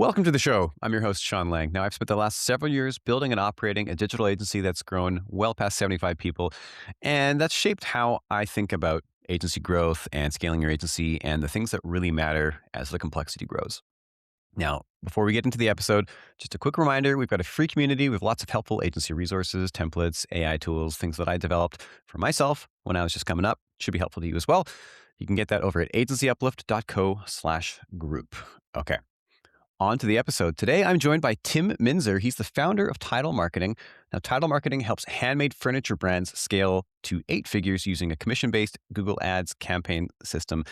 Welcome to the show. I'm your host, Sean Lang. Now, I've spent the last several years building and operating a digital agency that's grown well past 75 people. And that's shaped how I think about agency growth and scaling your agency and the things that really matter as the complexity grows. Now, before we get into the episode, just a quick reminder we've got a free community with lots of helpful agency resources, templates, AI tools, things that I developed for myself when I was just coming up. Should be helpful to you as well. You can get that over at agencyuplift.co/group. Okay. On to the episode. Today, I'm joined by Tim Minzer. He's the founder of Title Marketing. Now, Title Marketing helps handmade furniture brands scale to 8 figures using a commission-based Google Ads campaign system.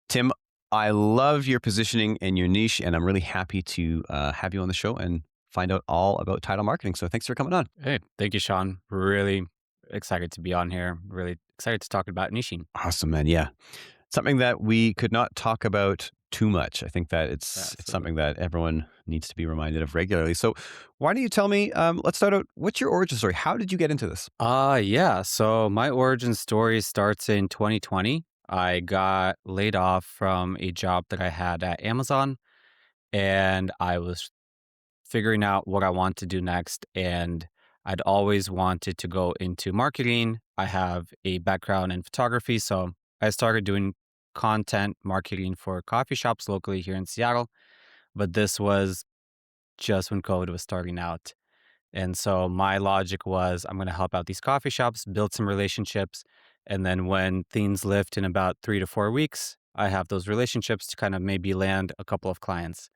Tim, I love your positioning and your niche, and I'm really happy to have you on the show and find out all about title marketing. So thanks for coming on. Hey, thank you, Sean. Really excited to be on here. Really excited to talk about niching. Awesome, man. Yeah. Something that we could not talk about too much. I think that it's Absolutely. something that everyone needs to be reminded of regularly. So why don't you tell me, let's start out, what's your origin story? How did you get into this? Yeah. So my origin story starts in 2020. I got laid off from a job that I had at Amazon, and I was figuring out what I want to do next. And I'd always wanted to go into marketing. I have a background in photography, so I started doing content marketing for coffee shops locally here in Seattle. But this was just when COVID was starting out. And so my logic was I'm going to help out these coffee shops, build some relationships. And then when things lift in about 3 to 4 weeks, I have those relationships to kind of maybe land a couple of clients.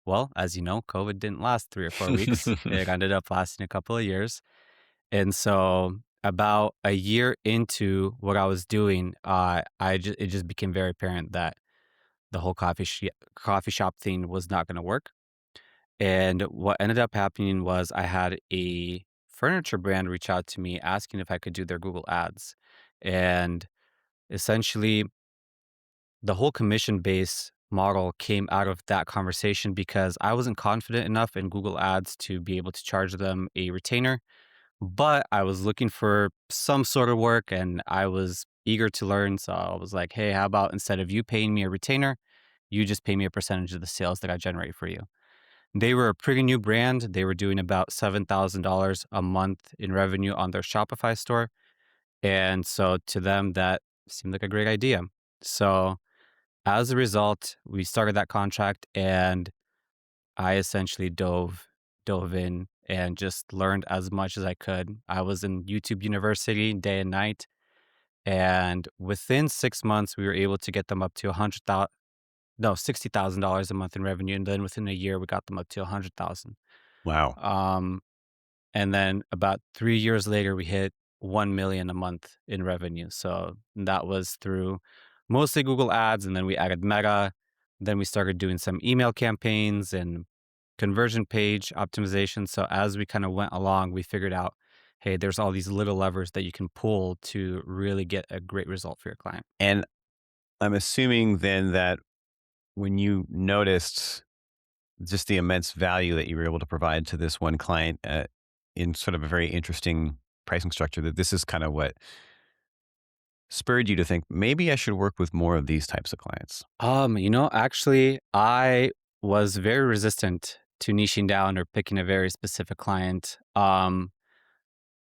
Well, as you know, COVID didn't last 3 or 4 weeks. It ended up lasting a couple of years. And so about a year into what I was doing, it just became very apparent that the whole coffee shop thing was not going to work. And what ended up happening was I had a furniture brand reach out to me asking if I could do their Google Ads. And essentially, the whole commission based model came out of that conversation because I wasn't confident enough in Google Ads to be able to charge them a retainer. But I was looking for some sort of work and I was eager to learn. So I was like, hey, how about instead of you paying me a retainer, you just pay me a percentage of the sales that I generate for you? They were a pretty new brand. They were doing about $7,000 a month in revenue on their Shopify store. And so to them, that seemed like a great idea. So as a result, we started that contract and I essentially dove in and just learned as much as I could. I was in YouTube University day and night. And within 6 months, we were able to get them up to 100,000, no, $60,000 a month in revenue. And then within a year, we got them up to 100,000. Wow. Um, and then about 3 years later, we hit 1 million a month in revenue. So that was through mostly Google Ads, and then we added Meta. Then we started doing some email campaigns and conversion page optimization. So as we kind of went along, we figured out, hey, there's all these little levers that you can pull to really get a great result for your client. And I'm assuming then that when you noticed just the immense value that you were able to provide to this one client in sort of a very interesting pricing structure, that this is kind of what spurred you to think maybe I should work with more of these types of clients. Actually, I was very resistant to niching down or picking a very specific client.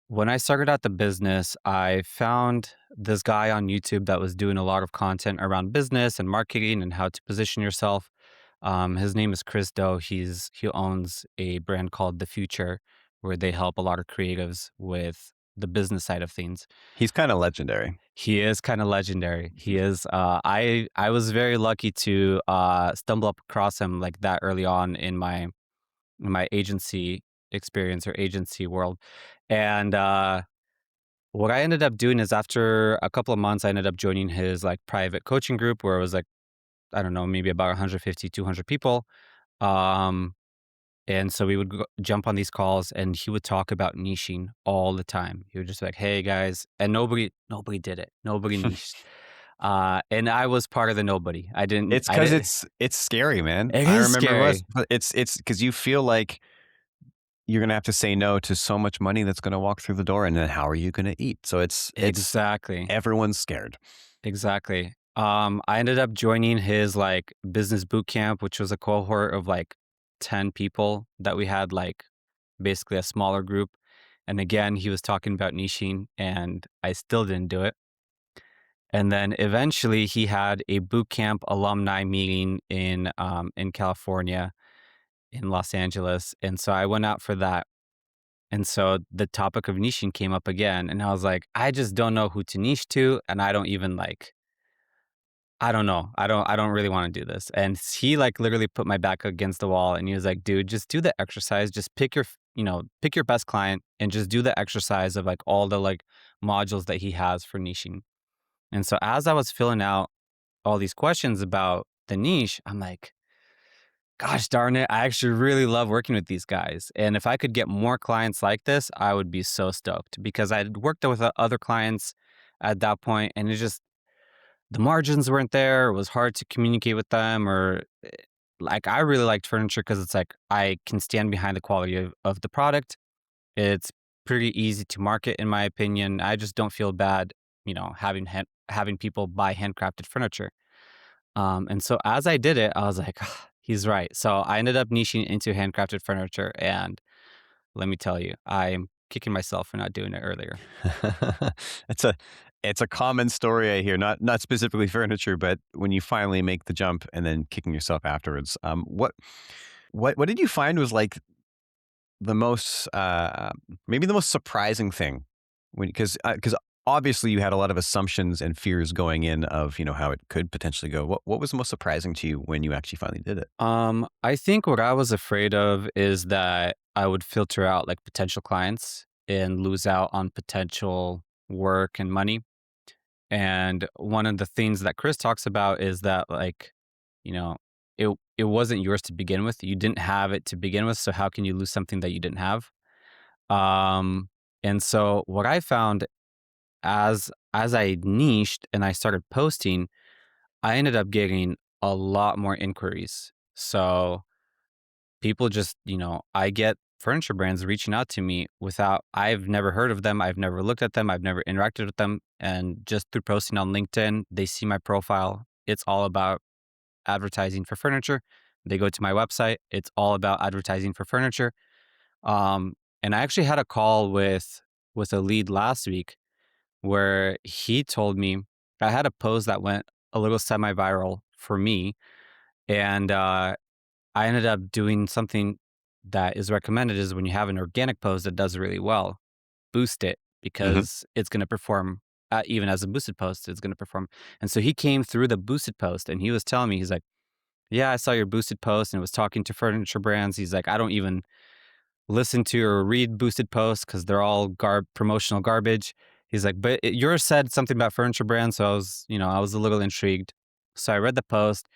When I started out the business, I found this guy on YouTube that was doing a lot of content around business and marketing and how to position yourself. His name is Chris Doe. He owns a brand called The Future, where they help a lot of creatives with the business side of things. He's kind of legendary. He is kind of legendary. He is. I was very lucky to stumble up across him like that early on in my agency experience or agency world, and what I ended up doing is after a couple of months, I ended up joining his like private coaching group where it was like I don't know, maybe about 150, 200 people. Um, and so we would jump on these calls and he would talk about niching all the time. He would just be like, hey guys, and nobody did it. Nobody niched. And I was part of the nobody. It's I because didn't, it's scary, man. it I is remember scary. it's because you feel like you're gonna have to say no to so much money that's gonna walk through the door, and then how are you gonna eat? So it's Exactly. everyone's scared. Exactly. I ended up joining his like business boot camp, which was a cohort of like 10 people that we had, like, basically a smaller group. And again, he was talking about niching, and I still didn't do it. And then eventually he had a boot camp alumni meeting in California, in Los Angeles. And so I went out for that. And so the topic of niching came up again. And I was like, I just don't know who to niche to. And I don't even like, I don't know. I don't really want to do this. And he like literally put my back against the wall and he was like, dude, just do the exercise. Just pick your, pick your best client and just do the exercise of like all the like modules that he has for niching. And so as I was filling out all these questions about the niche, I'm like, gosh darn it, I actually really love working with these guys. And if I could get more clients like this, I would be so stoked because I'd worked with other clients at that point and it just, the margins weren't there. It was hard to communicate with them or like I really liked furniture because it's like I can stand behind the quality of the product. It's pretty easy to market in my opinion. I just don't feel bad, having people buy handcrafted furniture. And so as I did it, I was like, "Ah, he's right." So I ended up niching into handcrafted furniture, and let me tell you, I'm kicking myself for not doing it earlier. it's a it's a common story I hear, not specifically furniture, but when you finally make the jump and then kicking yourself afterwards. What did you find was like the most maybe the most surprising thing when because obviously you had a lot of assumptions and fears going in of how it could potentially go. What was the most surprising to you when you actually finally did it? I think what I was afraid of is that I would filter out like potential clients and lose out on potential work and money. And one of the things that Chris talks about is that like, you know, it wasn't yours to begin with. You didn't have it to begin with, so how can you lose something that you didn't have? Um, and so what I found as I niched and I started posting, I ended up getting a lot more inquiries. So people just, I get furniture brands reaching out to me without I've never heard of them, I've never looked at them, I've never interacted with them, and just through posting on LinkedIn, they see my profile. It's all about advertising for furniture. They go to my website, it's all about advertising for furniture. Um, and I actually had a call with a lead last week where he told me I had a post that went a little semi-viral for me, and I ended up doing something that is recommended is when you have an organic post that does really well, boost it Hmm. because it's going to perform even as a boosted post, it's going to perform. And so he came through the boosted post and he was telling me, he's like, yeah, I saw your boosted post and it was talking to furniture brands. He's like, I don't even listen to or read boosted posts because they're all promotional garbage. He's like, but yours said something about furniture brands, so I was a little intrigued. So I read the post.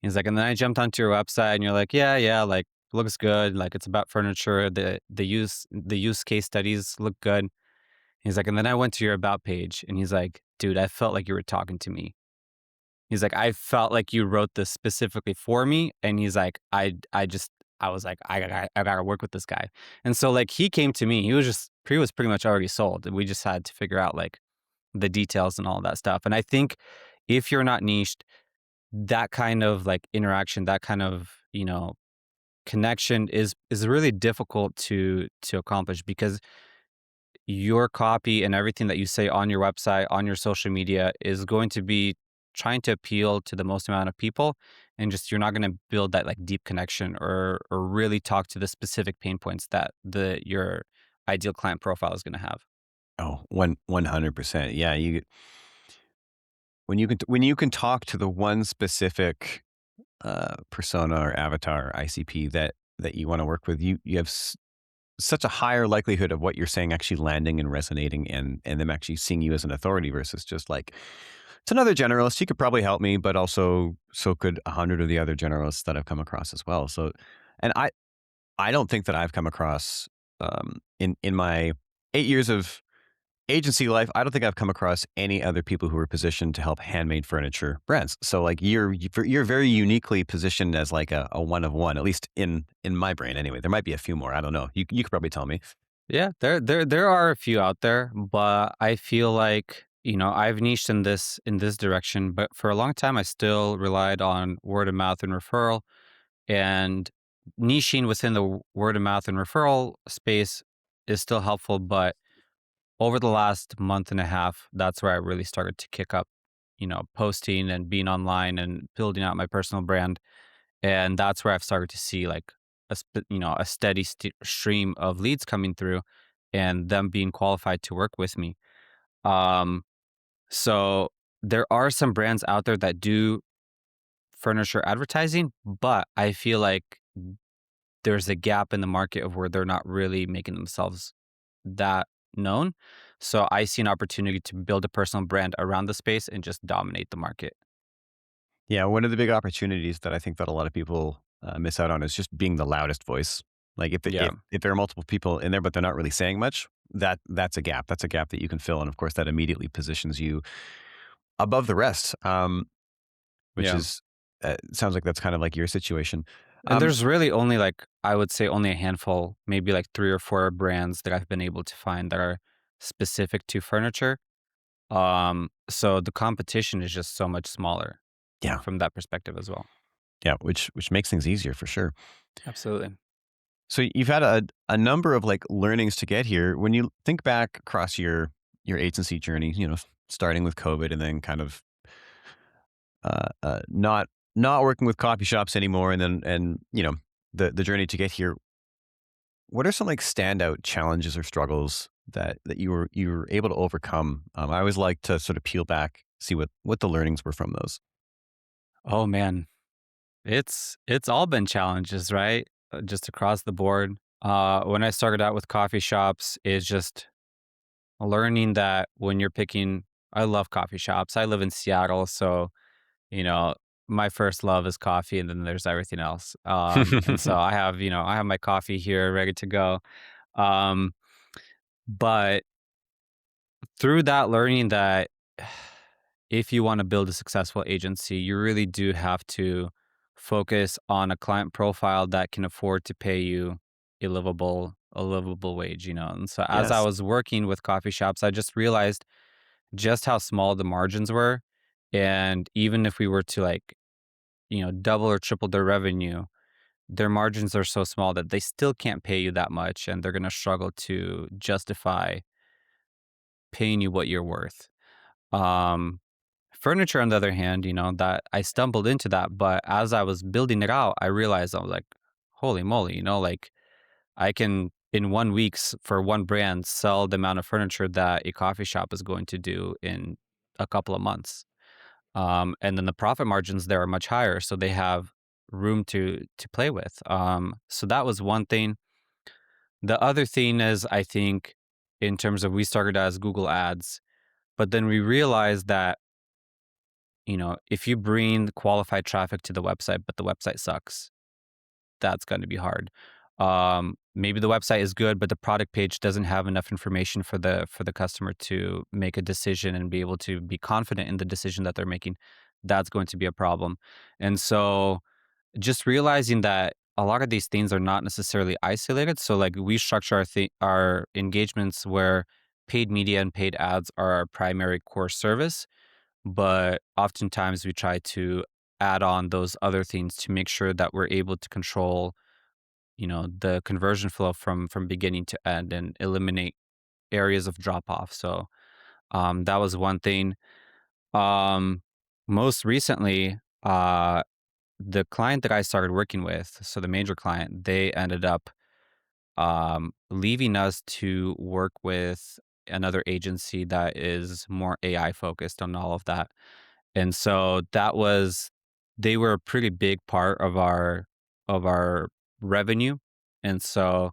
He's like, and then I jumped onto your website, and you're like, yeah, yeah, like looks good, like it's about furniture. The use case studies look good. He's like, and then I went to your about page, and he's like, dude, I felt like you were talking to me. He's like, "I felt like you wrote this specifically for me," and he's like, I was like, I gotta work with this guy." And so, like, he came to me, he was pretty much already sold, and we just had to figure out, like, the details and all that stuff, and I think if you're not niched, that kind of, like, interaction, that kind of, connection is really difficult to accomplish because your copy and everything that you say on your website, on your social media is going to be trying to appeal to the most amount of people and just you're not going to build that like deep connection or really talk to the specific pain points that the your ideal client profile is going to have. Oh, 100%. Yeah, when you can talk to the one specific persona or avatar ICP that you want to work with, you have such a higher likelihood of what you're saying actually landing and resonating and them actually seeing you as an authority versus just like it's another generalist. He could probably help me, but also so could 100 of the other generalists that I've come across as well. So, and I don't think that I've come across in my 8 years of agency life, I don't think I've come across any other people who are positioned to help handmade furniture brands. So like you're very uniquely positioned as like a one of one, at least in my brain anyway. There might be a few more. I don't know. You could probably tell me. Yeah, there are a few out there, but I feel like, I've niched in this direction, but for a long time I still relied on word of mouth and referral. And niching within the word of mouth and referral space is still helpful, but over the last month and a half, that's where I really started to kick up, posting and being online and building out my personal brand. And that's where I've started to see like a steady stream of leads coming through and them being qualified to work with me. Um, so there are some brands out there that do furniture advertising, but I feel like there's a gap in the market of where they're not really making themselves that known. So I see an opportunity to build a personal brand around the space and just dominate the market. Yeah, one of the big opportunities that I think that a lot of people, miss out on is just being the loudest voice. Like, Yeah. if there are multiple people in there, but they're not really saying much, that's a gap. That's a gap that you can fill, and, of course, that immediately positions you above the rest, which Yeah. is sounds like that's kind of like your situation. And Um, there's really only like, I would say only a handful, maybe like 3 or 4 brands that I've been able to find that are specific to furniture. So the competition is just so much smaller yeah, from that perspective as well. yeah, which makes things easier for sure. Absolutely. So you've had a number of, like, learnings to get here. When you think back across your agency journey, starting with COVID and then kind of not working with coffee shops anymore, and then the journey to get here. What are some like standout challenges or struggles that you were able to overcome? I always like to sort of peel back, see what the learnings were from those. Oh man, it's all been challenges, right? Just across the board. When I started out with coffee shops, is just learning that when you're picking, I love coffee shops. I live in Seattle, so you know, my first love is coffee, and then there's everything else. And so I have my coffee here ready to go. Um, but through that learning that if you want to build a successful agency, you really do have to focus on a client profile that can afford to pay you a livable wage, And so as I Yes. was working with coffee shops, I just realized just how small the margins were. And even if we were to like, double or triple their revenue, their margins are so small that they still can't pay you that much and they're going to struggle to justify paying you what you're worth. Um, Furniture, on the other hand, that I stumbled into that, but as I was building it out, I realized I was like, holy moly, like I can in 1 week for one brand sell the amount of furniture that a coffee shop is going to do in a couple of months. And then the profit margins there are much higher, so they have room to play with. So that was one thing. The other thing is, I think, in terms of we started as Google Ads, but then we realized that if you bring qualified traffic to the website, but the website sucks, that's going to be hard. Maybe the website is good, but the product page doesn't have enough information for the customer to make a decision and be able to be confident in the decision that they're making. That's going to be a problem. And so just realizing that a lot of these things are not necessarily isolated. So like we structure our engagements where paid media and paid ads are our primary core service, but oftentimes we try to add on those other things to make sure that we're able to control, the conversion flow from beginning to end and eliminate areas of drop off. So that was one thing. Um, Most recently, the client that I started working with, so the major client, they ended up leaving us to work with another agency that is more AI focused on all of that. And so they were a pretty big part of our revenue. And so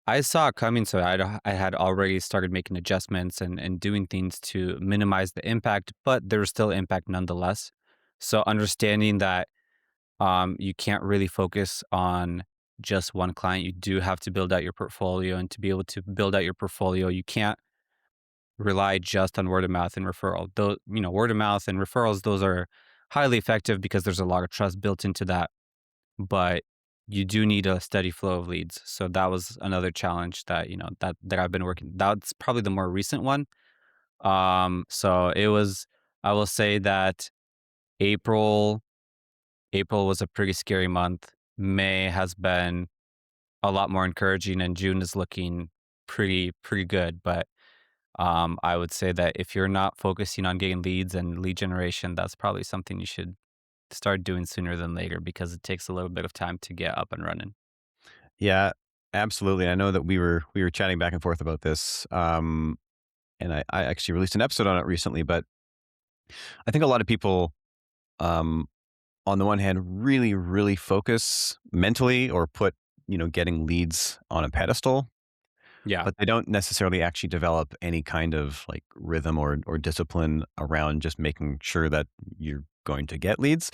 I saw it coming. So I had already started making adjustments and doing things to minimize the impact, but there was still impact nonetheless. So understanding that you can't really focus on just one client. You do have to build out your portfolio. And to be able to build out your portfolio, you can't rely just on word of mouth and referral. Though, word of mouth and referrals, those are highly effective because there's a lot of trust built into that. But you do need a steady flow of leads. So that was another challenge that, that I've been working. That's probably the more recent one. So it was, I will say that April April was a pretty scary month. May has been a lot more encouraging, and June is looking pretty good. But I would say that if you're not focusing on getting leads and lead generation, that's probably something you should start doing sooner than later because it takes a little bit of time to get up and running. Yeah, absolutely. I know that we were chatting back and forth about this, and I actually released an episode on it recently. But I think a lot of people, um, on the one hand, really focus mentally or put getting leads on a pedestal, Yeah, but they don't necessarily actually develop any kind of like rhythm or discipline around just making sure that you're going to get leads.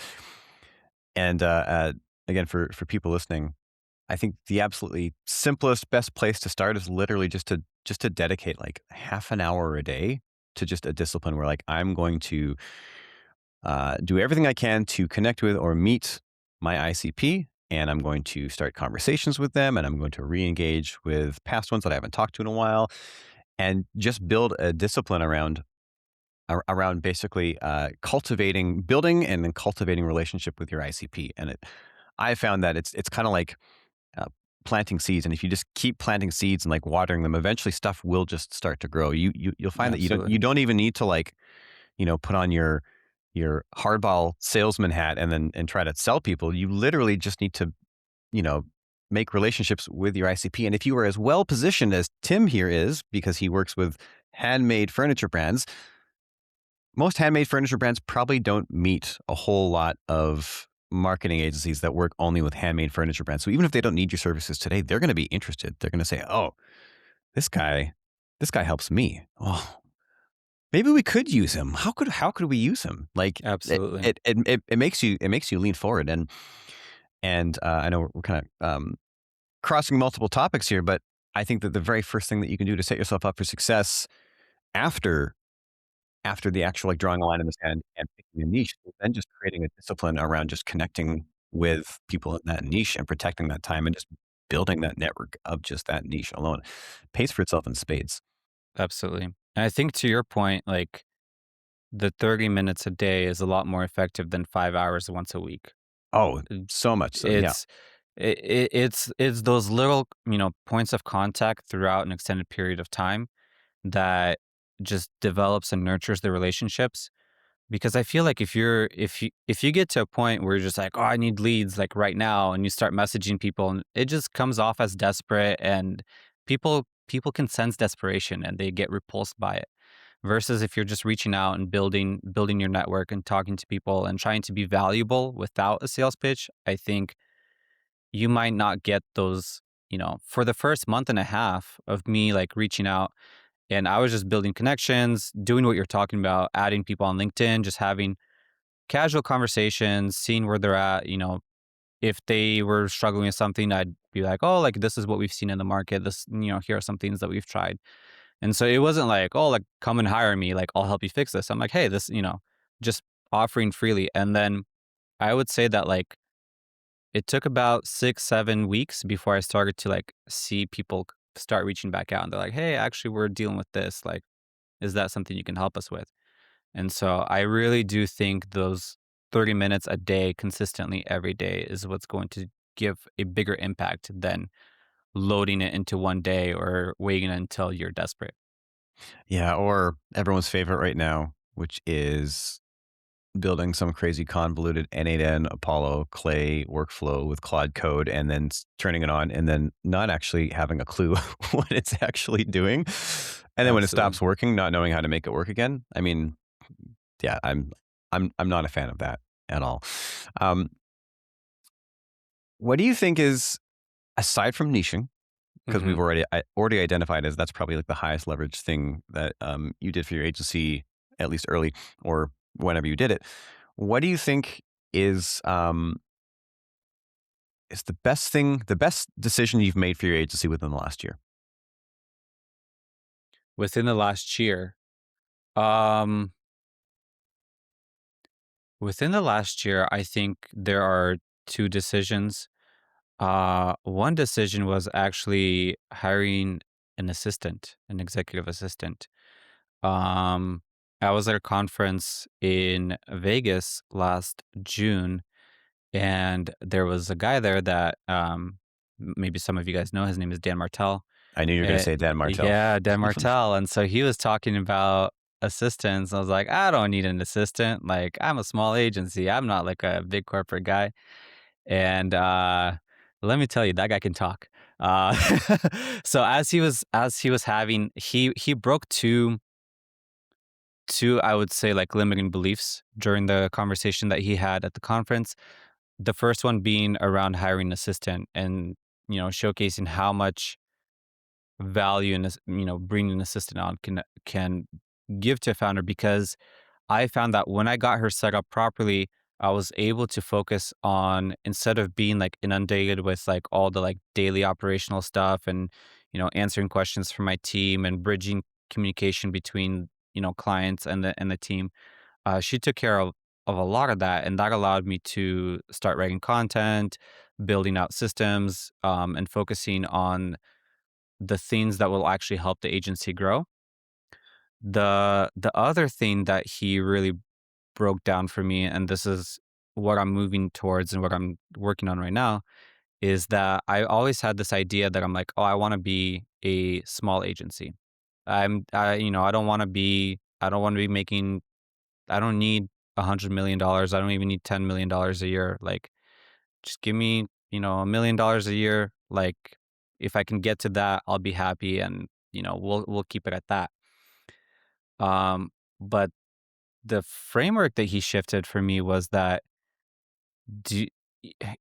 And again, for people listening, I think the absolutely simplest, best place to start is literally just to dedicate like half an hour a day to just a discipline where like I'm going to do everything I can to connect with or meet my ICP, and I'm going to start conversations with them, and I'm going to re-engage with past ones that I haven't talked to in a while, and just build a discipline around basically cultivating, building, and then cultivating relationship with your ICP. And I found that it's kind of like uh, planting seeds, and if you just keep planting seeds and like watering them, eventually stuff will just start to grow. You'll find that you absolutely. don't even need to like put on your hardball salesman hat and then and try to sell people. You literally just need to you know make relationships with your ICP. And if you are as well positioned as Tim here is, because he works with handmade furniture brands, most handmade furniture brands probably don't meet a whole lot of marketing agencies that work only with handmade furniture brands. So even if they don't need your services today, they're going to be interested. They're going to say, "Oh, this guy, this guy helps me. Oh, maybe we could use him. How could we use him?" Like it Absolutely. it it makes you lean forward. And I know we're kind of crossing multiple topics here, but I think that the very first thing that you can do to set yourself up for success after the actual, like, drawing a line in the sand and picking a niche, is then just creating a discipline around just connecting with people in that niche and protecting that time and just building that network of just that niche alone. Pays for itself in spades. Absolutely. And I think to your point, like the 30 minutes a day is a lot more effective than 5 hours once a week. Oh, Uh, so much so, yeah. It's it's those little, points of contact throughout an extended period of time that just develops and nurtures the relationships. Because I feel like if you get to a point where you're just like, "Oh, I need leads like right now," and you start messaging people and it just comes off as desperate, and people can sense desperation and they get repulsed by it. Versus if you're just reaching out and building your network and talking to people and trying to be valuable without a sales pitch, I think you might not get those, for the first month and a half of me like reaching out and I was just building connections, doing what you're talking about, adding people on LinkedIn, just having casual conversations, seeing where they're at. If they were struggling with something, I'd be like, oh, like this is what we've seen in the market. Here are some things that we've tried. And so it wasn't like, oh, like come and hire me, like I'll help you fix this. I'm like, hey, just offering freely. And then I would say that like it took about 6, 7 weeks before I started to like see people start reaching back out and they're like, hey, actually, we're dealing with this. Like, is that something you can help us with? And so I really do think those 30 minutes a day consistently every day is what's going to give a bigger impact than loading it into one day or waiting until you're desperate. Yeah, or everyone's favorite right now, which is building some crazy convoluted N8N Apollo Clay workflow with Claude Code and then turning it on and then not actually having a clue what it's actually doing. And then when it Absolutely. stops working, not knowing how to make it work again. I mean, yeah, I'm not a fan of that at all. Um, what do you think is, aside from niching, because we've Hmm. already identified as that's probably like the highest leverage thing that you did for your agency, at least early or whenever you did it. What do you think is is the best decision you've made for your agency within the last year? Within the last year, um, I think there are two decisions. One decision was actually hiring an executive assistant. Um, I was at a conference in Vegas last June, And there was a guy there that, maybe some of you guys know, his name is Dan Martell. I knew you were gonna say Dan Martell. Yeah, Dan Martell, and so he was talking about assistants. I was like, "I don't need an assistant, like, I'm a small agency, I'm not like a big corporate guy." And, let me tell you, that guy can talk. Uh, so as he was having he broke 2, I would say, like, limiting beliefs during the conversation that he had at the conference. The first one being around hiring an assistant and, showcasing how much value and bringing an assistant on can give to a founder, because I found that when I got her set up properly, I was able to focus on, instead of being like inundated with like all the like daily operational stuff and answering questions from my team and bridging communication between clients and the team. She took care of a lot of that, and that allowed me to start writing content, building out systems, and focusing on the things that will actually help the agency grow. The other thing that he really broke down for me, and this is what I'm moving towards and what I'm working on right now, is that I always had this idea that I'm like, oh, I want to be a small agency. I don't want to be making, I don't need $100 million. I don't even need $10 million a year. Like, just give me, $1 million a year. Like, if I can get to that, I'll be happy, and we'll keep it at that. But the framework that he shifted for me was that, do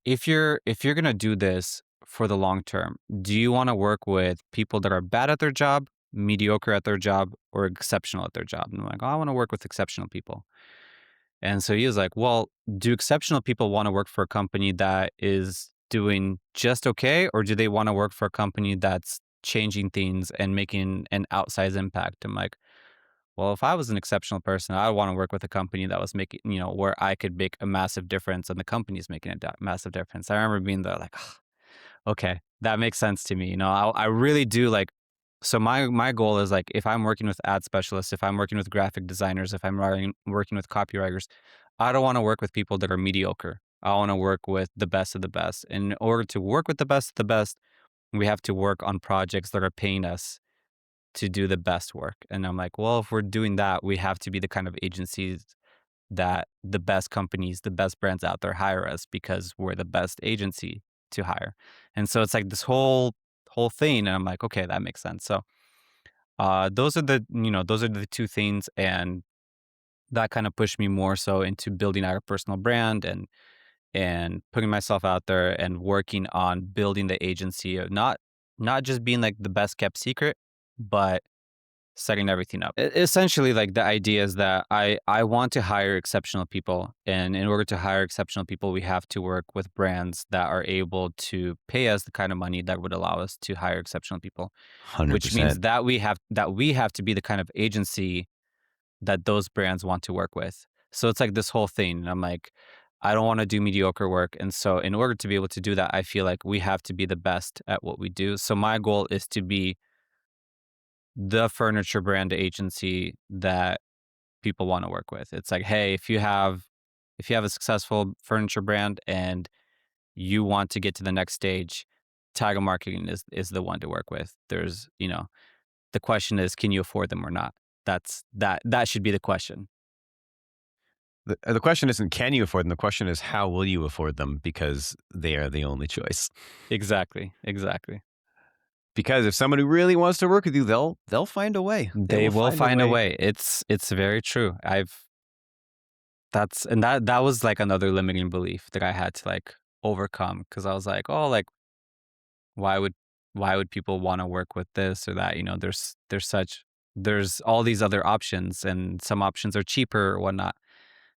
if you're gonna do this for the long term, do you want to work with people that are bad at their job, mediocre at their job, or exceptional at their job? And I'm like, oh, I want to work with exceptional people. And so he was like, well, do exceptional people want to work for a company that is doing just okay, or do they want to work for a company that's changing things and making an outsized impact? I'm like, well, if I was an exceptional person, I would want to work with a company that was making, where I could make a massive difference and the company's making a massive difference. I remember being there like, "Ah, okay, that makes sense to me." I really do like, so my goal is like, if I'm working with ad specialists, if I'm working with graphic designers, if I'm working with copywriters, I don't want to work with people that are mediocre. I want to work with the best of the best. And in order to work with the best of the best, we have to work on projects that are paying us to do the best work. And I'm like, well, if we're doing that, we have to be the kind of agencies that the best companies, the best brands out there hire us, because we're the best agency to hire. And so it's like this whole thing. And I'm like, okay, that makes sense. So those are the 2 things. And that kind of pushed me more so into building out a personal brand and putting myself out there and working on building the agency of not just being like the best kept secret, but setting everything up. Essentially, like, the idea is that I want to hire exceptional people, and in order to hire exceptional people, we have to work with brands that are able to pay us the kind of money that would allow us to hire exceptional people, which means 100%. that we have to be the kind of agency that those brands want to work with. So it's like this whole thing. And I'm like, I don't want to do mediocre work. And so in order to be able to do that, I feel like we have to be the best at what we do. So my goal is to be the furniture brand agency that people want to work with. It's like, hey, if you have a successful furniture brand and you want to get to the next stage, Tiger Marketing is the one to work with. The question is, can you afford them or not? That should be the question. The question isn't can you afford them? The question is how will you afford them because they are the only choice. Exactly, exactly. Because if somebody really wants to work with you, they'll find a way. They They will will find a find a way. way. It's very true. That was like another limiting belief that I had to like overcome, because I was like, oh, like, why would why would people want to work with this or that? There's all these other options, and some options are cheaper or whatnot.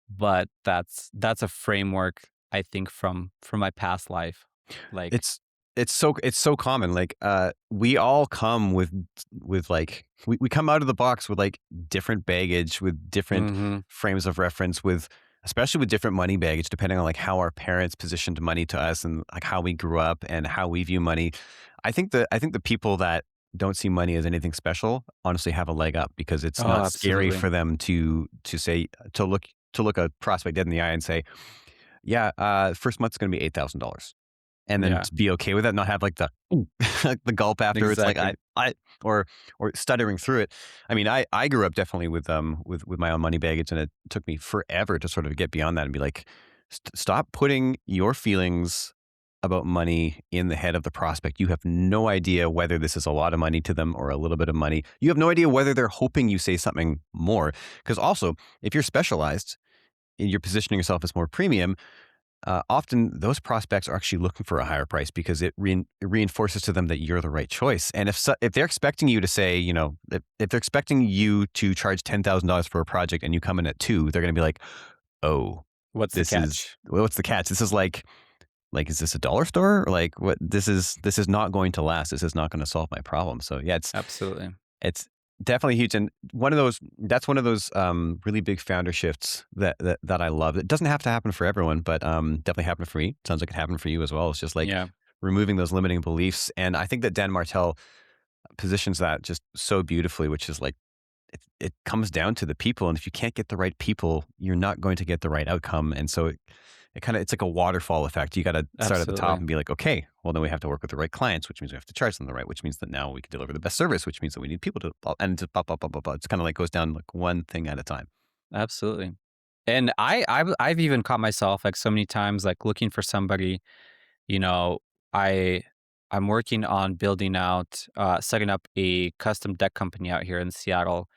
But that's a framework, I think, from my past life. Like, It's it's so common. Like we all come with like we come out of the box with like different baggage, with different mhm. frames of reference, with especially with different money baggage, depending on like how our parents positioned money to us and like how we grew up and how we view money. I think the people that don't see money as anything special honestly have a leg up because it's Oh, not scary absolutely. for them to say to look a prospect dead in the eye and say, yeah, first month's gonna be $8,000. And then Yeah, to be okay with that, not have like the "Ooh," like the gulp afterwards, like exactly. I or or stuttering through it. I mean, I grew up definitely with my own money baggage, and it took me forever to sort of get beyond that and be like, Stop putting your feelings about money in the head of the prospect. You have no idea whether this is a lot of money to them or a little bit of money. You have no idea whether they're hoping you say something more. Because also, if you're specialized and you're positioning yourself as more premium, often those prospects are actually looking for a higher price because it reinforces to them that you're the right choice. And if they're expecting you to say, if they're expecting you to charge $10,000 for a project and you come in at two, they're going to be like, oh, What's the catch? what's the catch? This is like, is this a dollar store? Like, what? This is not going to last. This is not going to solve my problem. So yeah, Absolutely. it's definitely huge, and one of those really big founder shifts that I love. It doesn't have to happen for everyone, but definitely happened for me. Sounds like it happened for you as well. It's just like Yeah, removing those limiting beliefs, and I think that Dan Martell positions that just so beautifully, which is like it comes down to the people, and if you can't get the right people, you're not going to get the right outcome. And so it's like a waterfall effect. You got to start at the top absolutely. and be like, okay, well then we have to work with the right clients, which means we have to charge them the right, which means that now we can deliver the best service, which means that we need people to, and to blah, blah, blah, blah, blah. It's kind of like goes down like one thing at a time. Absolutely. And I've even caught myself like so many times like looking for somebody, you know, I I'm working on building out setting up a custom deck company out here in Seattle.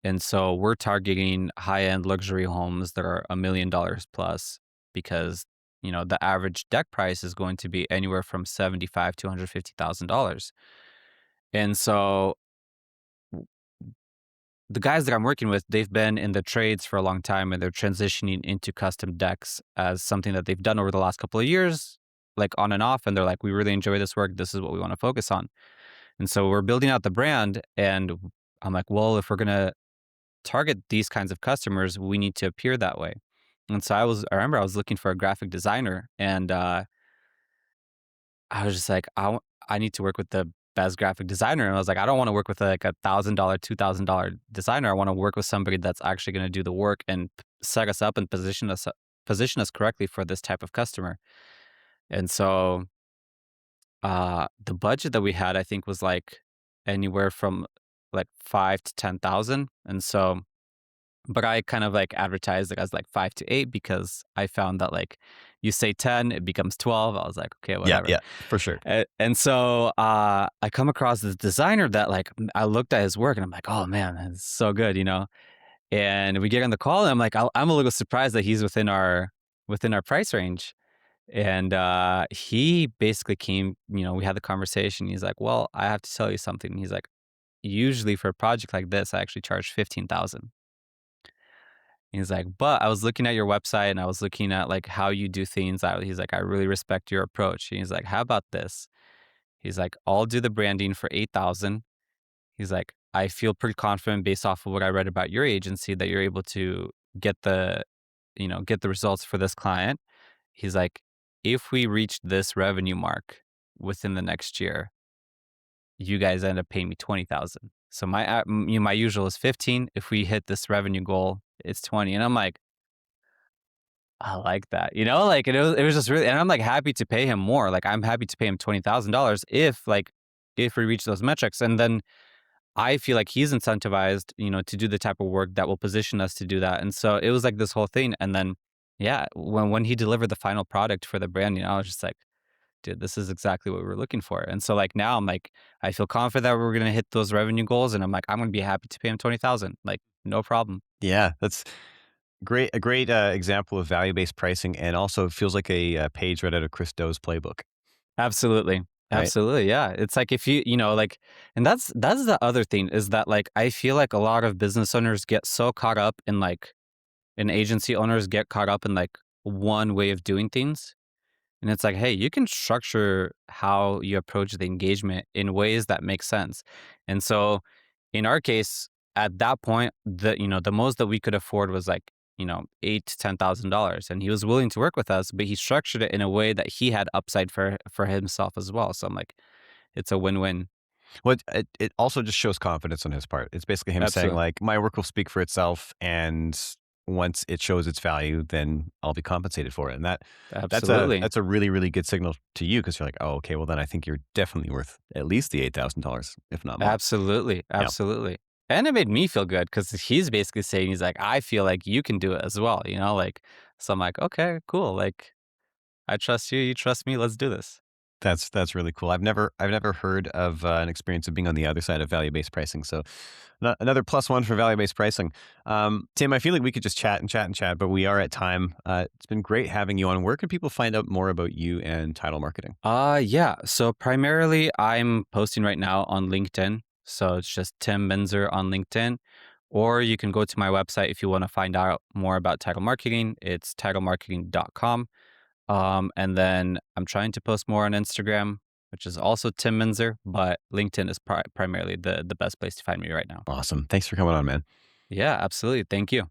And so we're targeting high-end luxury homes that are $1 million plus because, the average deck price is going to be anywhere from 75 to $150,000. And so the guys that I'm working with, they've been in the trades for a long time and they're transitioning into custom decks as something that they've done over the last couple of years, like on and off. And they're like, we really enjoy this work. This is what we want to focus on. And so we're building out the brand. And I'm like, well, if we're going to target these kinds of customers, we need to appear that way. And so I remember I was looking for a graphic designer and I was just like, I need to work with the best graphic designer. And I was like, I don't want to work with like $1,000, $2,000 designer. I want to work with somebody that's actually going to do the work and set us up and position us correctly for this type of customer. And so the budget that we had, I think, was like anywhere from like 5 to 10,000. And so, but I kind of like advertised it as like 5 to 8 because I found that like you say 10, it becomes 12. I was like, okay, Yeah, whatever. yeah, for sure. And so, I come across this designer that, like, I looked at his work and I'm like, "Oh, man, it's so good," you know? And we get on the call and I'm like, I'm a little surprised that he's within our price range. And, he basically came we had the conversation. He's like, "Well, I have to tell you something." He's like, "Usually for a project like this, I actually charge 15,000." He's like, "But I was looking at your website and I was looking at, like, how you do things." He's like, "I really respect your approach." And he's like, "How about this?" He's like, "I'll do the branding for 8,000." He's like, "I feel pretty confident based off of what I read about your agency that you're able to get the results for this client." He's like, "If we reach this revenue mark within the next year, you guys end up paying me 20,000. So my usual is 15. If we hit this revenue goal, it's 20." And I'm like, I like that, like it was just really, and I'm like happy to pay him more. Like I'm happy to pay him $20,000 if we reach those metrics. And then I feel like he's incentivized, to do the type of work that will position us to do that. And so it was like this whole thing. And then, yeah, when he delivered the final product for the brand, I was just like, dude, this is exactly what we were looking for. And so like now I'm like, I feel confident that we're gonna hit those revenue goals, and I'm like, I'm gonna be happy to pay him 20,000, like no problem. Yeah, that's a great example of value based pricing, and also feels like a page right out of Chris Doe's playbook, Absolutely. right? Absolutely. Yeah. It's like if like, and that's the other thing is that like I feel like a lot of business owners get so caught up in like and agency owners get caught up in like one way of doing things. And it's like, hey, you can structure how you approach the engagement in ways that make sense. And so in our case, at that point, the most that we could afford was like, $8 to $10,000. And he was willing to work with us, but he structured it in a way that he had upside for himself as well. So I'm like, it's a win-win. Well, it also just shows confidence on his part. It's basically him saying Absolutely. like, my work will speak for itself, and once it shows its value, then I'll be compensated for it. And Absolutely. that's a really, really good signal to you because you're like, oh, okay, well then I think you're definitely worth at least the $8,000, if not more. Absolutely, Yeah, absolutely. And it made me feel good because he's basically saying, he's like, "I feel like you can do it as well," like, so I'm like, "Okay, cool, like, I trust you, you trust me, let's do this." that's really cool. I've never heard of an experience of being on the other side of value based pricing. So another plus one for value based pricing. Tim, I feel like we could just chat and chat and chat, but we are at time. It's been great having you on. Where can people find out more about you and title marketing? Yeah, so primarily I'm posting right now on LinkedIn, so it's just Tim Minzer on LinkedIn, or you can go to my website if you wanna find out more about title marketing, it's titlemarketing.com. And then I'm trying to post more on Instagram, which is also Tim Minzer, but LinkedIn is primarily the best place to find me right now. Awesome. Thanks for coming on, man. Yeah, absolutely. Thank you.